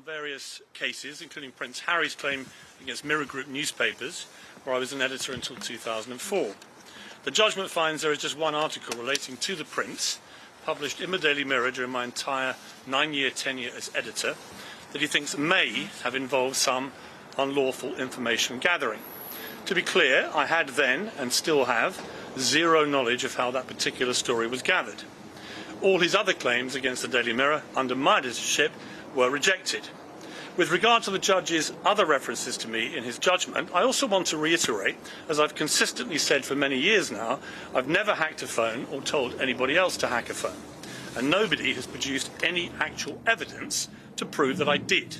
on various cases, including Prince Harry's claim against Mirror Group newspapers, where I was an editor until 2004. The judgment finds there is just one article relating to the Prince, published in the Daily Mirror during my entire 9-year tenure as editor, that he thinks may have involved some unlawful information gathering. To be clear, I had then, and still have, zero knowledge of how that particular story was gathered. All his other claims against the Daily Mirror, under my editorship, were rejected. With regard to the judge's other references to me in his judgment, I also want to reiterate, as I've consistently said for many years now, I've never hacked a phone or told anybody else to hack a phone. And nobody has produced any actual evidence to prove that I did.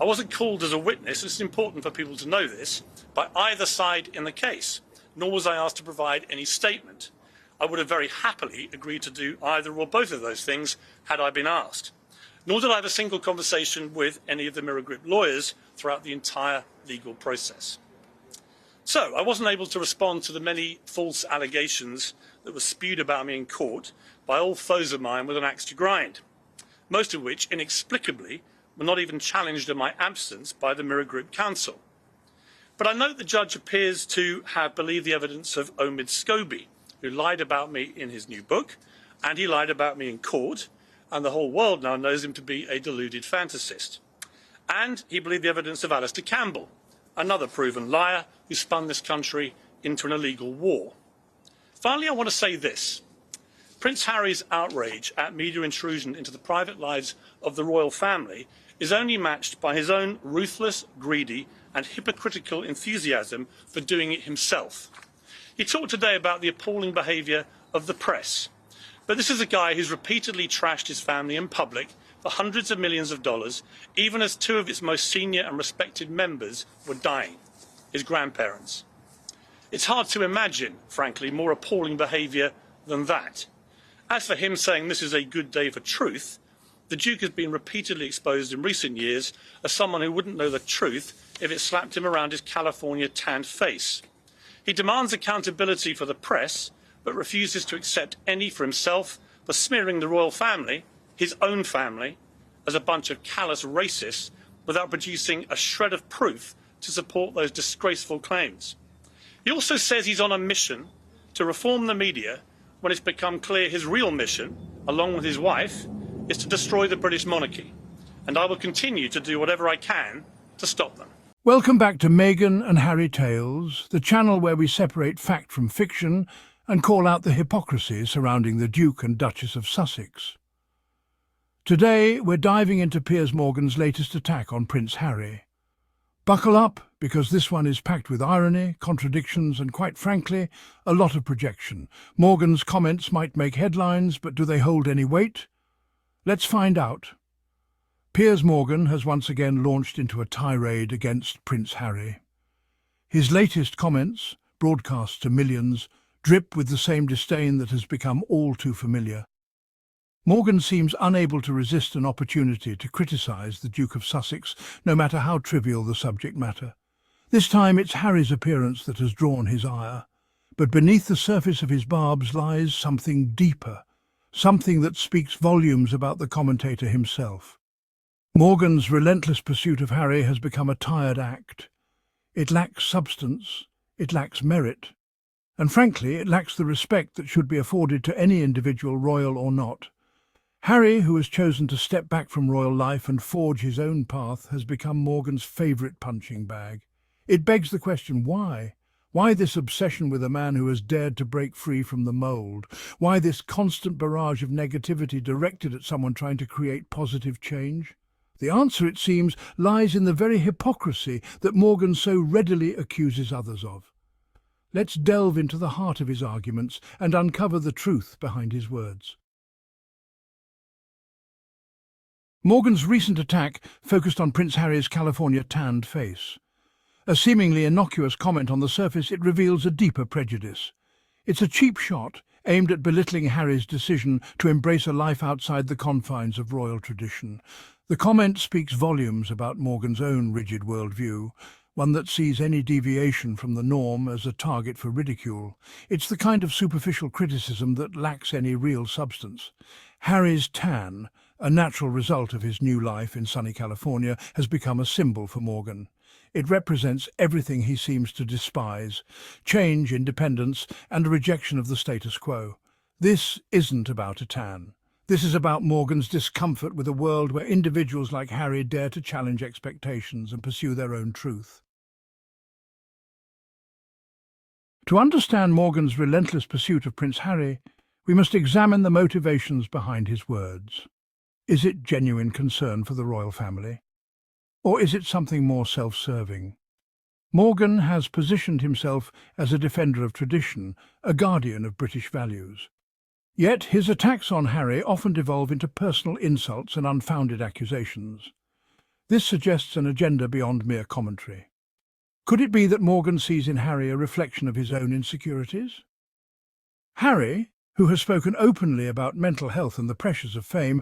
I wasn't called as a witness, it's important for people to know this, by either side in the case, nor was I asked to provide any statement. I would have very happily agreed to do either or both of those things had I been asked. Nor did I have a single conversation with any of the Mirror Group lawyers throughout the entire legal process. So I wasn't able to respond to the many false allegations that were spewed about me in court by old foes of mine with an axe to grind, most of which inexplicably were not even challenged in my absence by the Mirror Group counsel. But I note the judge appears to have believed the evidence of Omid Scobie, who lied about me in his new book, and he lied about me in court, and the whole world now knows him to be a deluded fantasist. And he believed the evidence of Alistair Campbell, another proven liar who spun this country into an illegal war. Finally, I want to say this. Prince Harry's outrage at media intrusion into the private lives of the royal family is only matched by his own ruthless, greedy and hypocritical enthusiasm for doing it himself. He talked today about the appalling behaviour of the press. But this is a guy who's repeatedly trashed his family in public for hundreds of millions of dollars, even as two of its most senior and respected members were dying, his grandparents. It's hard to imagine, frankly, more appalling behaviour than that. As for him saying this is a good day for truth, the Duke has been repeatedly exposed in recent years as someone who wouldn't know the truth if it slapped him around his California tanned face. He demands accountability for the press, but refuses to accept any for himself for smearing the royal family, his own family, as a bunch of callous racists without producing a shred of proof to support those disgraceful claims. He also says he's on a mission to reform the media when it's become clear his real mission, along with his wife, is to destroy the British monarchy. And I will continue to do whatever I can to stop them. Welcome back to Meghan and Harry Tales, the channel where we separate fact from fiction and call out the hypocrisy surrounding the Duke and Duchess of Sussex. Today, we're diving into Piers Morgan's latest attack on Prince Harry. Buckle up, because this one is packed with irony, contradictions, and quite frankly, a lot of projection. Morgan's comments might make headlines, but do they hold any weight? Let's find out. Piers Morgan has once again launched into a tirade against Prince Harry. His latest comments, broadcast to millions, drip with the same disdain that has become all too familiar. Morgan seems unable to resist an opportunity to criticise the Duke of Sussex, no matter how trivial the subject matter. This time it's Harry's appearance that has drawn his ire. But beneath the surface of his barbs lies something deeper, something that speaks volumes about the commentator himself. Morgan's relentless pursuit of Harry has become a tired act. It lacks substance, it lacks merit, and frankly, it lacks the respect that should be afforded to any individual, royal or not. Harry, who has chosen to step back from royal life and forge his own path, has become Morgan's favourite punching bag. It begs the question, why? Why this obsession with a man who has dared to break free from the mould? Why this constant barrage of negativity directed at someone trying to create positive change? The answer, it seems, lies in the very hypocrisy that Morgan so readily accuses others of. Let's delve into the heart of his arguments and uncover the truth behind his words. Morgan's recent attack focused on Prince Harry's California tanned face. A seemingly innocuous comment on the surface, it reveals a deeper prejudice. It's a cheap shot aimed at belittling Harry's decision to embrace a life outside the confines of royal tradition. The comment speaks volumes about Morgan's own rigid worldview, one that sees any deviation from the norm as a target for ridicule. It's the kind of superficial criticism that lacks any real substance. Harry's tan, a natural result of his new life in sunny California, has become a symbol for Morgan. It represents everything he seems to despise: change, independence, and a rejection of the status quo. This isn't about a tan. This is about Morgan's discomfort with a world where individuals like Harry dare to challenge expectations and pursue their own truth. To understand Morgan's relentless pursuit of Prince Harry, we must examine the motivations behind his words. Is it genuine concern for the royal family? Or is it something more self-serving? Morgan has positioned himself as a defender of tradition, a guardian of British values. Yet his attacks on Harry often devolve into personal insults and unfounded accusations. This suggests an agenda beyond mere commentary. Could it be that Morgan sees in Harry a reflection of his own insecurities? Harry, who has spoken openly about mental health and the pressures of fame,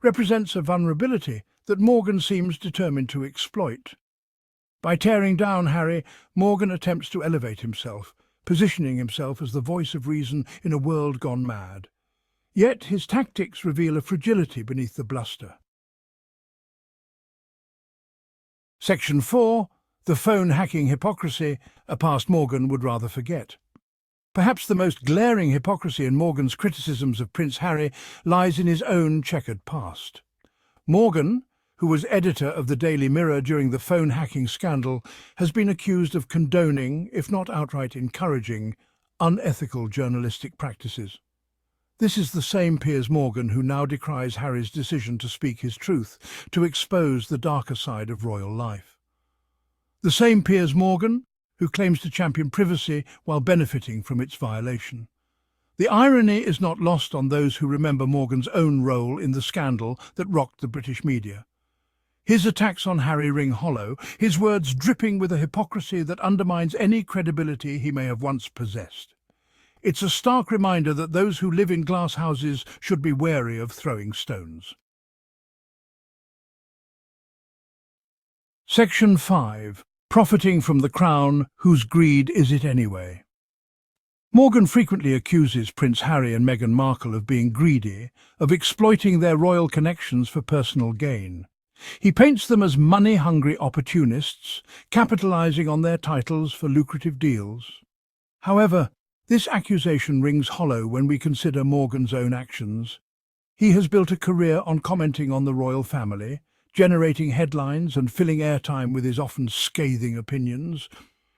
represents a vulnerability that Morgan seems determined to exploit. By tearing down Harry, Morgan attempts to elevate himself, positioning himself as the voice of reason in a world gone mad. Yet his tactics reveal a fragility beneath the bluster. Section 4. The phone-hacking hypocrisy, a past Morgan would rather forget. Perhaps the most glaring hypocrisy in Morgan's criticisms of Prince Harry lies in his own checkered past. Morgan, who was editor of the Daily Mirror during the phone-hacking scandal, has been accused of condoning, if not outright encouraging, unethical journalistic practices. This is the same Piers Morgan who now decries Harry's decision to speak his truth, to expose the darker side of royal life. The same Piers Morgan who claims to champion privacy while benefiting from its violation. The irony is not lost on those who remember Morgan's own role in the scandal that rocked the British media. His attacks on Harry ring hollow, his words dripping with a hypocrisy that undermines any credibility he may have once possessed. It's a stark reminder that those who live in glass houses should be wary of throwing stones. Section 5. Profiting from the crown, whose greed is it anyway? Morgan frequently accuses Prince Harry and Meghan Markle of being greedy, of exploiting their royal connections for personal gain. He paints them as money-hungry opportunists, capitalizing on their titles for lucrative deals. However, this accusation rings hollow when we consider Morgan's own actions. He has built a career on commenting on the royal family, generating headlines and filling airtime with his often scathing opinions.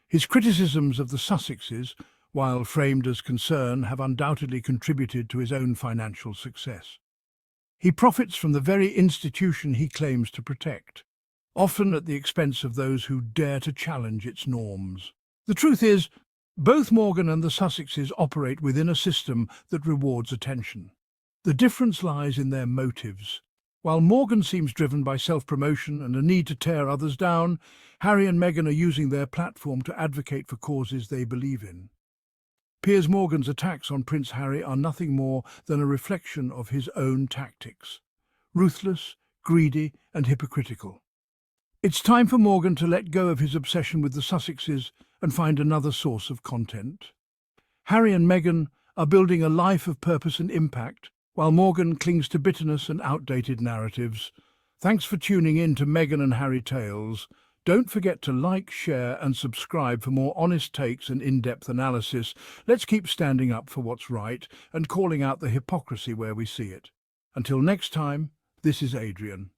His criticisms of the Sussexes, while framed as concern, have undoubtedly contributed to his own financial success. He profits from the very institution he claims to protect, often at the expense of those who dare to challenge its norms. The truth is, both Morgan and the Sussexes operate within a system that rewards attention. The difference lies in their motives. While Morgan seems driven by self-promotion and a need to tear others down, Harry and Meghan are using their platform to advocate for causes they believe in. Piers Morgan's attacks on Prince Harry are nothing more than a reflection of his own tactics: ruthless, greedy, and hypocritical. It's time for Morgan to let go of his obsession with the Sussexes and find another source of content. Harry and Meghan are building a life of purpose and impact, while Morgan clings to bitterness and outdated narratives. Thanks for tuning in to Meghan and Harry Tales. Don't forget to like, share and subscribe for more honest takes and in-depth analysis. Let's keep standing up for what's right and calling out the hypocrisy where we see it. Until next time, this is Adrian.